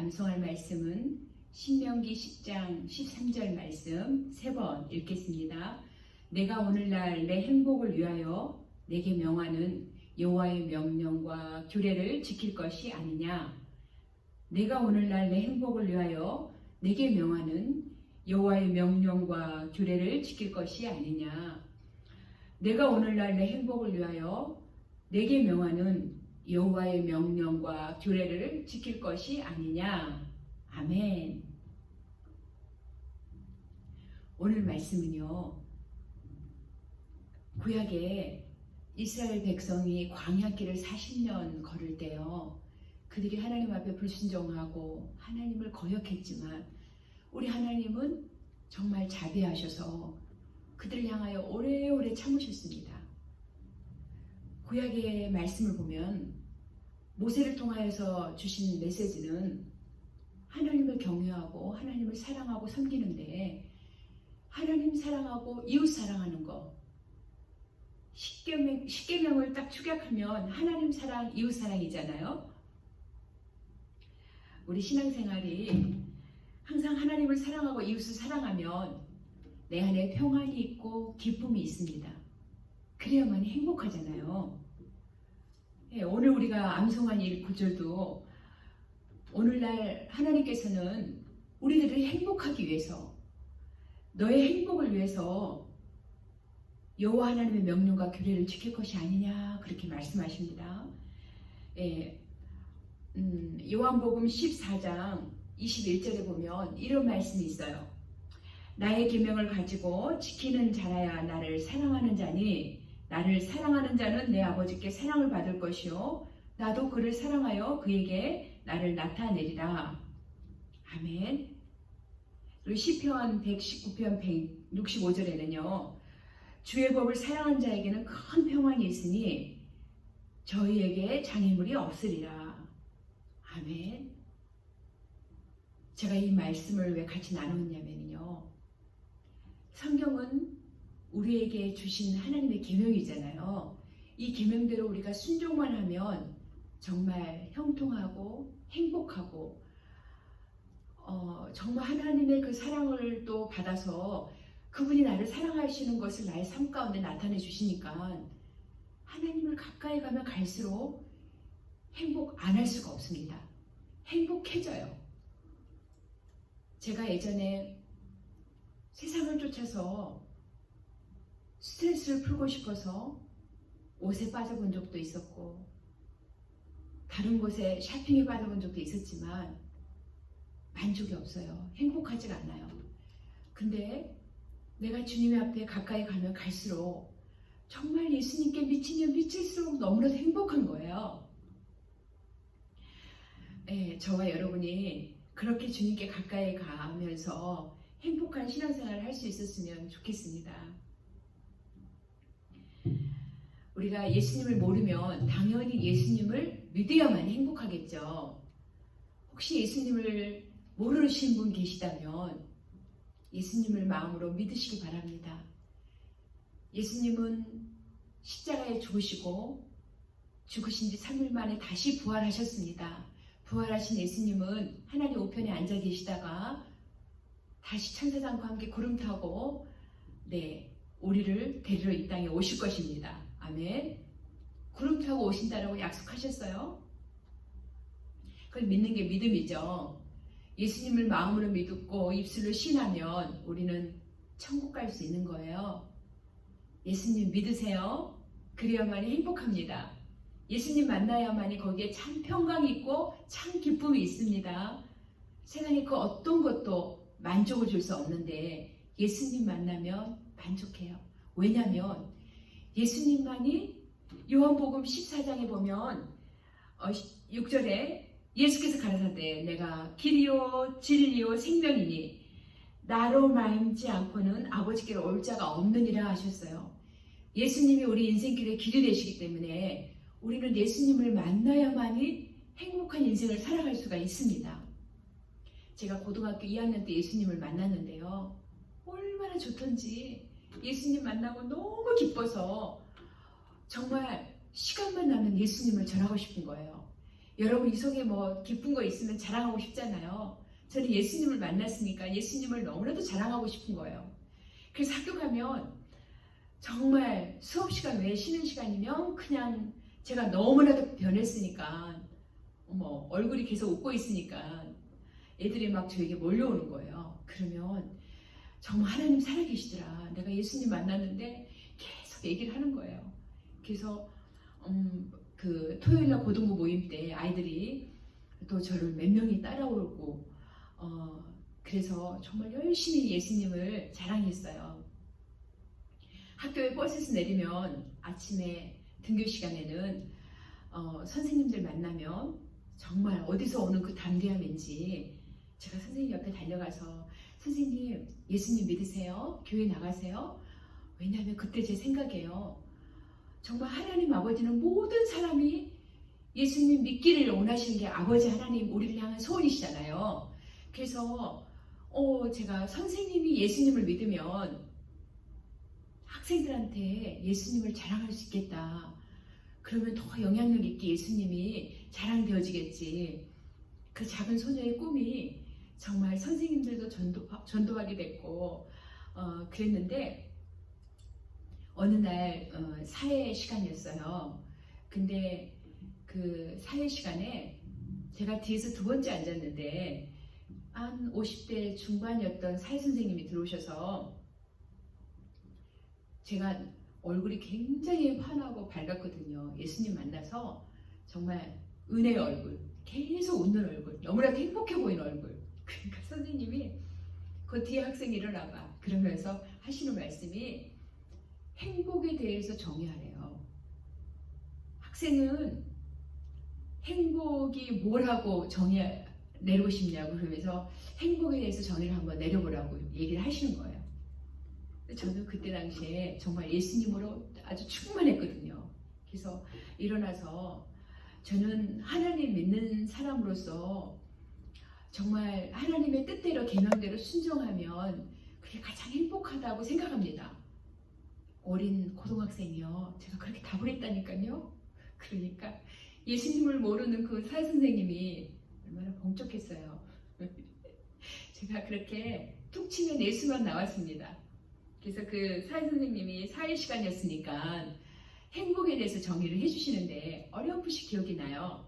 암송할 말씀은 신명기 10장 13절 말씀 3번 읽겠습니다. 내가 오늘날 내 행복을 위하여 내게 명하는 여호와의 명령과 규례를 지킬 것이 아니냐. 내가 오늘날 내 행복을 위하여 내게 명하는 여호와의 명령과 규례를 지킬 것이 아니냐. 내가 오늘날 내 행복을 위하여 내게 명하는 여호와의 명령과 규례를 지킬 것이 아니냐. 아멘. 오늘 말씀은요, 구약에 이스라엘 백성이 광야길을 40년 걸을 때요, 그들이 하나님 앞에 불순종하고 하나님을 거역했지만 우리 하나님은 정말 자비하셔서 그들을 향하여 오래오래 참으셨습니다. 구약의 말씀을 보면 모세를 통하여서 주신 메시지는 하나님을 경외하고 하나님을 사랑하고 섬기는데, 하나님 사랑하고 이웃 사랑하는 거, 십계명을 딱 축약하면 하나님 사랑, 이웃 사랑이잖아요. 우리 신앙생활이 항상 하나님을 사랑하고 이웃을 사랑하면 내 안에 평안이 있고 기쁨이 있습니다. 그래야만이 행복하잖아요. 오늘 우리가 암송한 이 구절도 오늘날 하나님께서는 우리들을 행복하기 위해서, 너의 행복을 위해서 여호와 하나님의 명령과 규례를 지킬 것이 아니냐, 그렇게 말씀하십니다. 요한복음 14장 21절에 보면 이런 말씀이 있어요. 나의 계명을 가지고 지키는 자라야 나를 사랑하는 자니, 나를 사랑하는 자는 내 아버지께 사랑을 받을 것이요 나도 그를 사랑하여 그에게 나를 나타내리라. 아멘. 그리고 시편 119편 165절에는요, 주의 법을 사랑하는 자에게는 큰 평안이 있으니 저희에게 장애물이 없으리라. 아멘. 제가 이 말씀을 왜 같이 나누었냐면요, 성경은 우리에게 주신 하나님의 계명이잖아요. 이 계명대로 우리가 순종만 하면 정말 형통하고 행복하고 정말 하나님의 그 사랑을 또 받아서 그분이 나를 사랑하시는 것을 나의 삶 가운데 나타내 주시니까 하나님을 가까이 가면 갈수록 행복 안 할 수가 없습니다. 행복해져요. 제가 예전에 세상을 쫓아서 스트레스를 풀고 싶어서 옷에 빠져본 적도 있었고 다른 곳에 쇼핑에 빠져본 적도 있었지만 만족이 없어요. 행복하지가 않아요. 근데 내가 주님 앞에 가까이 가면 갈수록 정말 예수님께 미치면 미칠수록 너무나도 행복한 거예요. 저와 여러분이 그렇게 주님께 가까이 가면서 행복한 신앙생활을 할 수 있었으면 좋겠습니다. 우리가 예수님을 모르면 당연히 예수님을 믿어야만 행복하겠죠. 혹시 예수님을 모르시는 분 계시다면 예수님을 마음으로 믿으시기 바랍니다. 예수님은 십자가에 죽으시고 죽으신 지 3일 만에 다시 부활하셨습니다. 부활하신 예수님은 하나님 우편에 앉아 계시다가 다시 천사장과 함께 구름 타고 우리를 데리러 이 땅에 오실 것입니다. 아멘. 구름 타고 오신다라고 약속하셨어요. 그걸 믿는 게 믿음이죠. 예수님을 마음으로 믿고 입술로 신하면 우리는 천국 갈 수 있는 거예요. 예수님 믿으세요. 그래야만이 행복합니다. 예수님 만나야만이 거기에 참 평강이 있고 참 기쁨이 있습니다. 세상에 그 어떤 것도 만족을 줄 수 없는데 예수님 만나면 만족해요. 왜냐하면 예수님만이 요한복음 14장에 보면 6절에 예수께서 가라사대 내가 길이요 진리요 생명이니 나로 말미암지 않고는 아버지께로 올 자가 없느니라 하셨어요. 예수님이 우리 인생길의 길이 되시기 때문에 우리는 예수님을 만나야만이 행복한 인생을 살아갈 수가 있습니다. 제가 고등학교 2학년 때 예수님을 만났는데요, 얼마나 좋던지 예수님 만나고 너무 기뻐서 정말 시간만 나면 예수님을 전하고 싶은 거예요. 여러분 이 속에 뭐 기쁜 거 있으면 자랑하고 싶잖아요. 저는 예수님을 만났으니까 예수님을 너무나도 자랑하고 싶은 거예요. 그래서 학교 가면 정말 수업 시간 외에 쉬는 시간이면 그냥 제가 너무나도 변했으니까 얼굴이 계속 웃고 있으니까 애들이 막 저에게 몰려오는 거예요. 그러면 정말 하나님 살아계시더라. 내가 예수님 만났는데 계속 얘기를 하는 거예요. 그래서 그 토요일날 고등부 모임 때 아이들이 또 저를 몇 명이 따라오고 그래서 정말 열심히 예수님을 자랑했어요. 학교에 버스에서 내리면 아침에 등교 시간에는 선생님들 만나면 정말 어디서 오는 그 담대함인지 제가 선생님 옆에 달려가서 선생님 예수님 믿으세요? 교회 나가세요? 왜냐하면 그때 제 생각이에요. 정말 하나님 아버지는 모든 사람이 예수님 믿기를 원하시는 게 아버지 하나님 우리를 향한 소원이시잖아요. 그래서 제가 선생님이 예수님을 믿으면 학생들한테 예수님을 자랑할 수 있겠다. 그러면 더 영향력 있게 예수님이 자랑되어지겠지. 그 작은 소녀의 꿈이 정말 선생님들도 전도하게 됐고 그랬는데 어느 날 사회 시간이었어요. 근데 그 사회 시간에 제가 뒤에서 두 번째 앉았는데 한 50대 중반이었던 사회 선생님이 들어오셔서 제가 얼굴이 굉장히 환하고 밝았거든요. 예수님 만나서 정말 은혜의 얼굴, 계속 웃는 얼굴, 너무나도 행복해 보이는 얼굴. 그러니까 선생님이 그 뒤에 학생이 일어나봐 그러면서 하시는 말씀이 행복에 대해서 정의하래요. 학생은 행복이 뭐라고 내리고 싶냐고 그러면서 행복에 대해서 정의를 한번 내려보라고 얘기를 하시는 거예요. 저는 그때 당시에 정말 예수님으로 아주 충만했거든요. 그래서 일어나서 저는 하나님 믿는 사람으로서 정말 하나님의 뜻대로 계명대로 순종하면 그게 가장 행복하다고 생각합니다. 어린 고등학생이요. 제가 그렇게 답을 했다니까요. 그러니까 예수님을 모르는 그 사회 선생님이 얼마나 봉적했어요. 제가 그렇게 툭 치면 예수만 나왔습니다. 그래서 그 사회 선생님이 사회 시간이었으니까 행복에 대해서 정의를 해주시는데 어렴풋이 기억이 나요.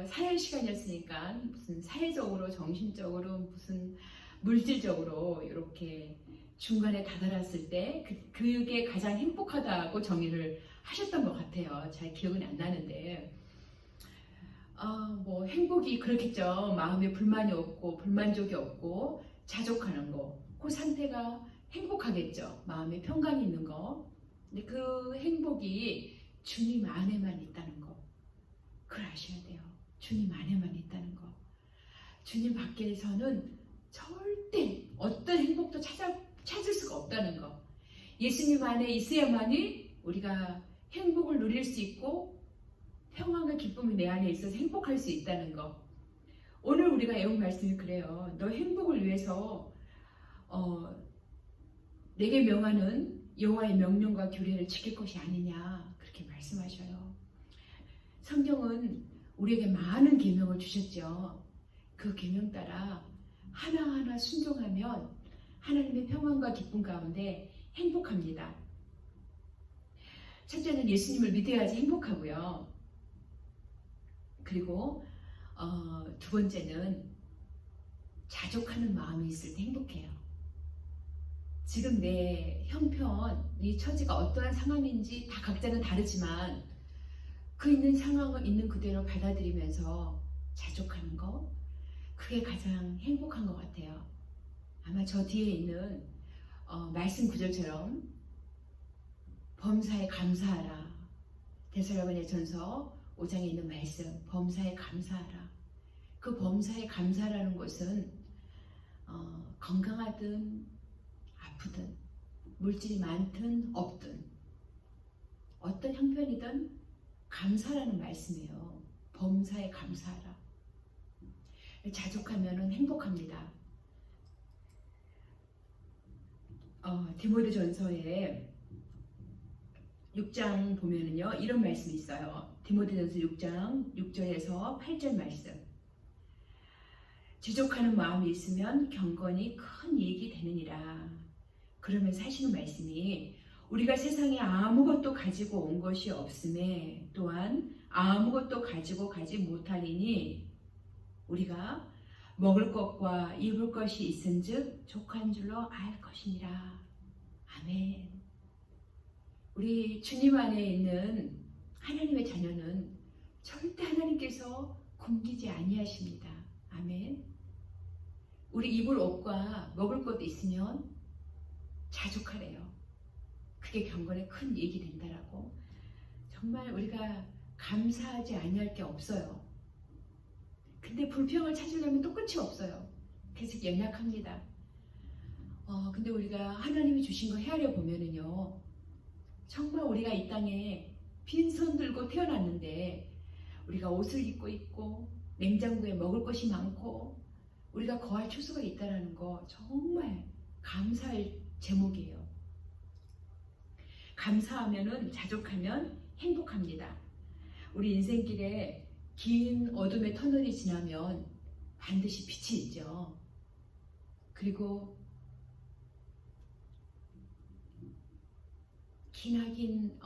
사회 시간이었으니까 무슨 사회적으로, 정신적으로, 무슨 물질적으로 이렇게 중간에 다다랐을 때 그게 가장 행복하다고 정의를 하셨던 것 같아요. 잘 기억은 안 나는데 뭐 행복이 그렇겠죠. 마음에 불만이 없고 불만족이 없고 자족하는 거, 그 상태가 행복하겠죠. 마음에 평강이 있는 거. 근데 그 행복이 주님 안에만 있다는 거. 그걸 아셔야 돼요. 주님 안에만 있다는 거. 주님 밖에서는 절대 어떤 행복도 찾을 수가 없다는 거. 예수님 안에 있어야만이 우리가 행복을 누릴 수 있고 평안과 기쁨이 내 안에 있어서 행복할 수 있다는 거. 오늘 우리가 애운 말씀이 그래요. 너 행복을 위해서 내게 명하는 여호와의 명령과 규례를 지킬 것이 아니냐 그렇게 말씀하셔요. 성경은 우리에게 많은 계명을 주셨죠. 그 계명 따라 하나하나 순종하면 하나님의 평안과 기쁨 가운데 행복합니다. 첫째는 예수님을 믿어야지 행복하고요. 그리고 두 번째는 자족하는 마음이 있을 때 행복해요. 지금 내 형편, 이 처지가 어떠한 상황인지 다 각자는 다르지만 그 있는 상황을 있는 그대로 받아들이면서 자족하는 거, 그게 가장 행복한 것 같아요. 아마 저 뒤에 있는 말씀 구절처럼 범사에 감사하라. 데살로니가 전서 5장에 있는 말씀, 범사에 감사하라. 그 범사에 감사라는 것은 건강하든 아프든 물질이 많든 없든 어떤 형편이든 감사라는 말씀이에요. 범사에 감사하라. 자족하면 행복합니다. 디모데 전서에 6장 보면은요, 이런 말씀이 있어요. 디모데전서 6장 6절에서 8절 말씀. 지족하는 마음이 있으면 경건이 큰 이익이 되느니라. 그러면서 하시는 말씀이, 우리가 세상에 아무것도 가지고 온 것이 없음에 또한 아무것도 가지고 가지 못하리니 우리가 먹을 것과 입을 것이 있은즉 족한 줄로 알 것이니라. 아멘. 우리 주님 안에 있는 하나님의 자녀는 절대 하나님께서 굶기지 아니하십니다. 아멘. 우리 입을 옷과 먹을 것도 있으면 자족하래요. 그게 경건에 큰 이익이 된다라고. 정말 우리가 감사하지 아니할 게 없어요. 근데 불평을 찾으려면 또 끝이 없어요. 계속 연약합니다. 근데 우리가 하나님이 주신 거 헤아려 보면은요, 정말 우리가 이 땅에 빈손 들고 태어났는데 우리가 옷을 입고 있고 냉장고에 먹을 것이 많고 우리가 거할 처소가 있다는 거 정말 감사할 제목이에요. 감사하면은, 자족하면 행복합니다. 우리 인생길에 긴 어둠의 터널이 지나면 반드시 빛이 있죠. 그리고 기나긴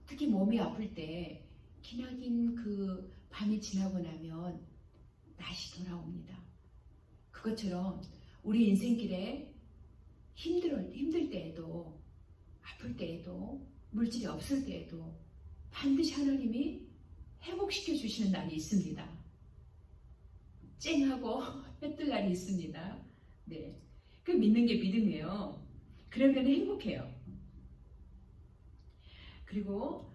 특히 몸이 아플 때 기나긴 그 밤이 지나고 나면 낮이 돌아옵니다. 그것처럼 우리 인생길에 힘들 때에도, 아플 때에도, 물질이 없을 때에도 반드시 하나님이 회복시켜 주시는 날이 있습니다. 쨍하고 해뜰 날이 있습니다. 네, 그 믿는 게 믿음이에요. 그러면 행복해요. 그리고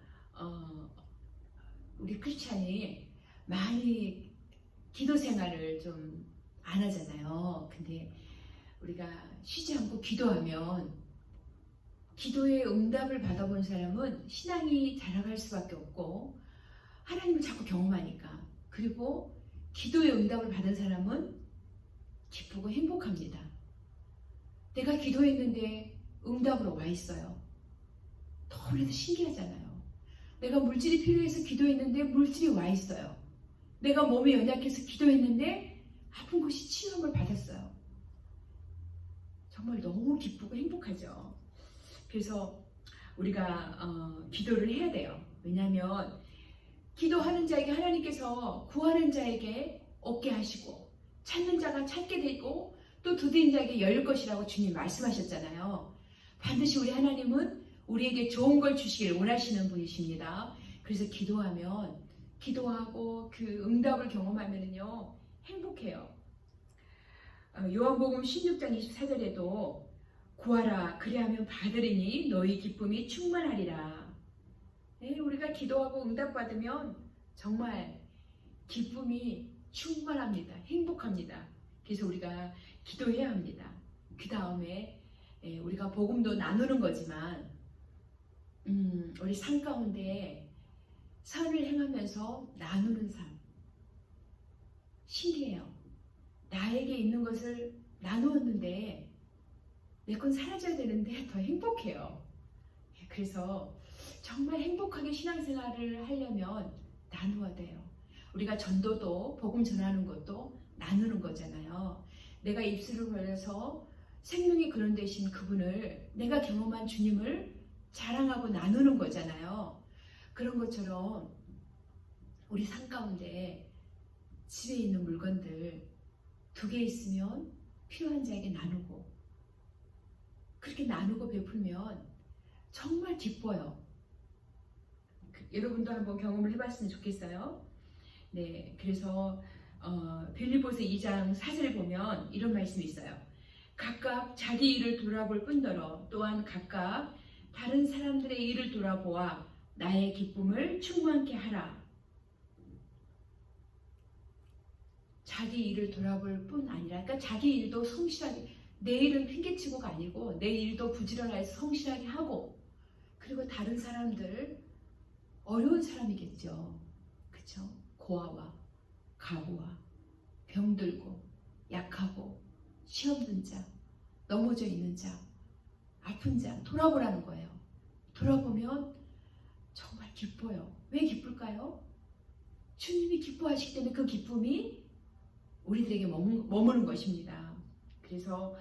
우리 크리스찬이 많이 기도 생활을 좀 안 하잖아요. 근데 우리가 쉬지 않고 기도하면, 기도의 응답을 받아본 사람은 신앙이 자라갈 수밖에 없고 하나님을 자꾸 경험하니까, 그리고 기도의 응답을 받은 사람은 기쁘고 행복합니다. 내가 기도했는데 응답으로 와 있어요. 너무나도 신기하잖아요. 내가 물질이 필요해서 기도했는데 물질이 와 있어요. 내가 몸이 연약해서 기도했는데 아픈 곳이 치유함을 받았어요. 정말 너무 기쁘고 행복하죠. 그래서 우리가 기도를 해야 돼요. 왜냐하면 기도하는 자에게 하나님께서 구하는 자에게 얻게 하시고, 찾는 자가 찾게 되고, 또 두드린 자에게 열릴 것이라고 주님 말씀하셨잖아요. 반드시 우리 하나님은 우리에게 좋은 걸 주시길 원하시는 분이십니다. 그래서 기도하고 그 응답을 경험하면요 행복해요. 요한복음 16장 24절에도 구하라 그리하면 받으리니 너희 기쁨이 충만하리라. 네, 우리가 기도하고 응답받으면 정말 기쁨이 충만합니다. 행복합니다. 그래서 우리가 기도해야 합니다. 그 다음에 우리가 복음도 나누는 거지만 우리 삶 가운데 선을 행하면서 나누는 삶, 신기해요. 나에게 있는 것을 나누었는데 내 건 사라져야 되는데 더 행복해요. 그래서 정말 행복하게 신앙생활을 하려면 나누어야 돼요. 우리가 전도도, 복음 전하는 것도 나누는 거잖아요. 내가 입술을 벌려서 생명이 그런 되신 그분을, 내가 경험한 주님을 자랑하고 나누는 거잖아요. 그런 것처럼 우리 삶 가운데 집에 있는 물건들 2개 있으면 필요한 자에게 나누고, 그렇게 나누고 베풀면 정말 기뻐요. 여러분도 한번 경험을 해봤으면 좋겠어요. 네, 그래서 빌립보서 2장 4절에 보면 이런 말씀이 있어요. 각각 자기 일을 돌아볼 뿐더러 또한 각각 다른 사람들의 일을 돌아보아 나의 기쁨을 충만케 하라. 자기 일을 돌아볼 뿐 아니라, 그러니까 자기 일도 성실하게, 내 일은 핑계치고가 아니고 내 일도 부지런해서 성실하게 하고, 그리고 다른 사람들, 어려운 사람이겠죠. 그렇죠? 고아와 가부와 병들고 약하고 시험 든 자, 넘어져 있는 자, 아픈 자 돌아보라는 거예요. 돌아보면 정말 기뻐요. 왜 기쁠까요? 주님이 기뻐하시기 때문에 그 기쁨이 우리들에게 머무는 것입니다. 그래서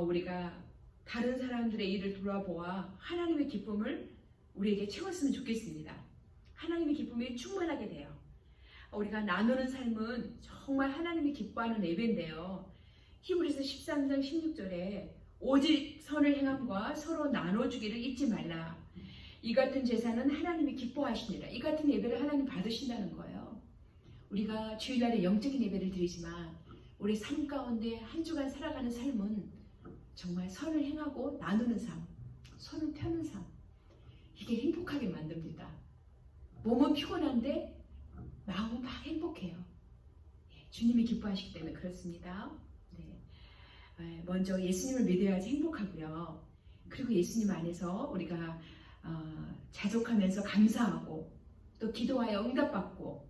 우리가 다른 사람들의 일을 돌아보아 하나님의 기쁨을 우리에게 채웠으면 좋겠습니다. 하나님의 기쁨이 충만하게 돼요. 우리가 나누는 삶은 정말 하나님이 기뻐하는 예배인데요. 히브리서 13장 16절에 오직 선을 행함과 서로 나눠주기를 잊지 말라. 이 같은 제사는 하나님이 기뻐하십니다. 이 같은 예배를 하나님 받으신다는 거예요. 우리가 주일날에 영적인 예배를 드리지만 우리 삶 가운데 한 주간 살아가는 삶은 정말 선을 행하고 나누는 삶, 손을 펴는 삶, 이게 행복하게 만듭니다. 몸은 피곤한데 마음은 막 행복해요. 주님이 기뻐하시기 때문에 그렇습니다. 먼저 예수님을 믿어야지 행복하고요. 그리고 예수님 안에서 우리가 자족하면서 감사하고 또 기도하여 응답받고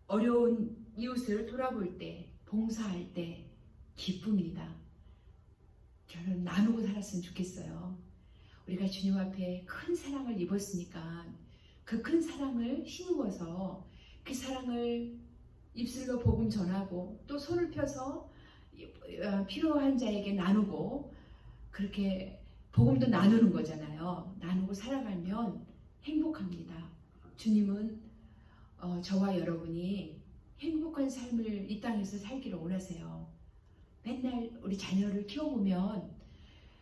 어려운 이웃을 돌아볼 때, 봉사할 때 기쁩니다. 저는 나누고 살았으면 좋겠어요. 우리가 주님 앞에 큰 사랑을 입었으니까 그 큰 사랑을 힘입어서 그 사랑을 입술로 복음 전하고 또 손을 펴서 필요한 자에게 나누고 그렇게 복음도 나누는 거잖아요. 나누고 살아가면 행복합니다. 주님은 저와 여러분이 행복한 삶을 이 땅에서 살기를 원하세요. 맨날 우리 자녀를 키워보면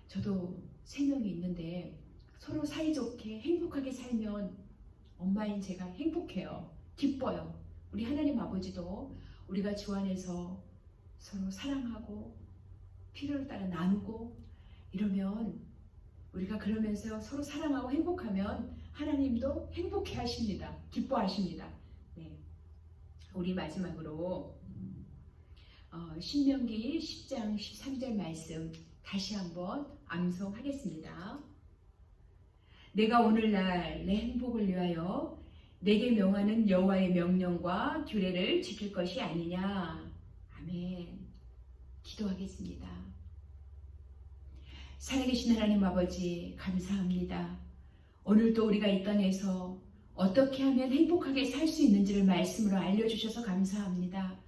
저도 3명이 있는데 서로 사이좋게 행복하게 살면 엄마인 제가 행복해요. 기뻐요. 우리 하나님 아버지도 우리가 주 안에서 서로 사랑하고 필요를 따라 나누고 이러면 우리가 그러면서 서로 사랑하고 행복하면 하나님도 행복해 하십니다. 기뻐하십니다. 우리 마지막으로 신명기 10장 13절 말씀 다시 한번 암송하겠습니다. 내가 오늘날 내 행복을 위하여 내게 명하는 여호와의 명령과 규례를 지킬 것이 아니냐. 아멘. 기도하겠습니다. 살아계신 하나님 아버지 감사합니다. 오늘도 우리가 이 땅에서 어떻게 하면 행복하게 살 수 있는지를 말씀으로 알려주셔서 감사합니다.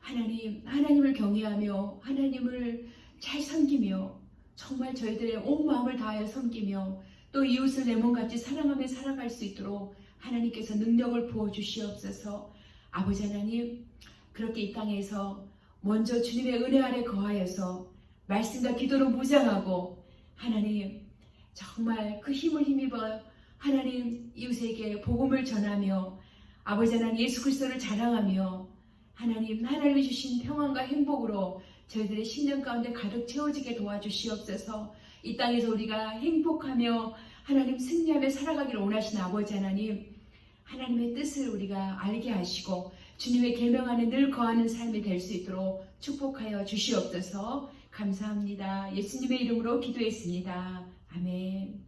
하나님을 경외하며 하나님을 잘 섬기며 정말 저희들의 온 마음을 다하여 섬기며 또 이웃을 내 몸같이 사랑하며 살아갈 수 있도록 하나님께서 능력을 부어주시옵소서. 아버지 하나님, 그렇게 이 땅에서 먼저 주님의 은혜 아래 거하여서 말씀과 기도로 무장하고 하나님 정말 그 힘을 힘입어 하나님 이웃에게 복음을 전하며 아버지 하나님 예수 그리스도를 자랑하며 하나님이 주신 평안과 행복으로 저희들의 신령 가운데 가득 채워지게 도와주시옵소서. 이 땅에서 우리가 행복하며 하나님 승리하며 살아가기를 원하시는 아버지 하나님의 뜻을 우리가 알게 하시고 주님의 계명 안에 늘 거하는 삶이 될 수 있도록 축복하여 주시옵소서. 감사합니다. 예수님의 이름으로 기도했습니다. 아멘.